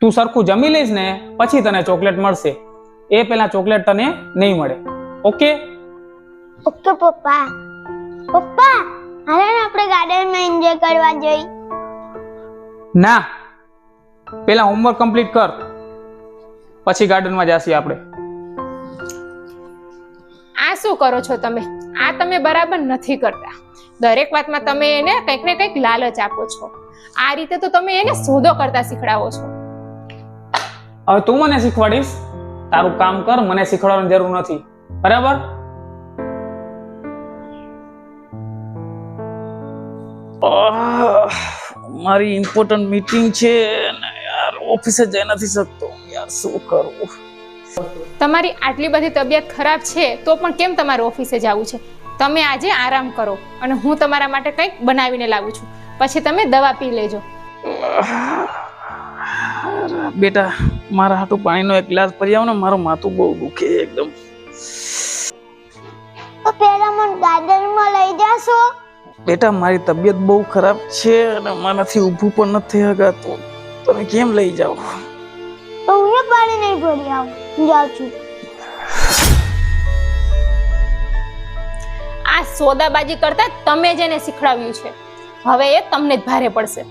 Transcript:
તું સરખું જમી લઈશ ને પછી તને ચોકલેટ મળશે. એ પેલા ચોકલેટ તને નહીં મળે. ઓકે? ઓકે પપ્પા. પપ્પા હાલો ને આપણે ગાર્ડનમાં એન્જોય કરવા જઈએ. ના, પેલા હોમવર્ક કમ્પ્લીટ કર પછી ગાર્ડનમાં જાસી આપણે. આ શું કરો છો તમે? આ તમે બરાબર નથી કરતા. દરેક વાતમાં તમે એને કંઈક ને કંઈક લાલચ આપો છો. આ રીતે તો તમે એને સોદો કરતા શીખડાવો છો. હવે તું મને શીખવાડીશ? તારું કામ કર, મને શીખવાડવાની જરૂર નથી. બરાબર? મારી ઇમ્પોર્ટન્ટ મીટિંગ છે ને યાર, ઓફિસે જઈ નથી શકતો યાર, શું કરું? તમારી આટલી બધી તબિયત ખરાબ છે તો પણ કેમ તમારે ઓફિસે જવું છે? તમે આજે આરામ કરો અને હું તમારા માટે કંઈક બનાવીને લાવું છું, પછી તમે દવા પી લેજો. બેટા, મારા હાટું પાણીનો એક ગ્લાસ ભરી આવ ને, મારું માથું બહુ દુખે એકદમ. તો પહેલા મને ગાર્ડનમાં લઈ જાશો? બેટા, મારી તબિયત બહુ ખરાબ છે અને મારાથી ઊભું પણ નથી હગાતું. તમે કેમ લઈ જાઓ? તો હું પાણી નહીં ભરી આવું, જાઉં છું. આ સોદાબાજી કરતા તમે જેને શીખડાવ્યું છે હવે એ તમને જ ભારે પડશે.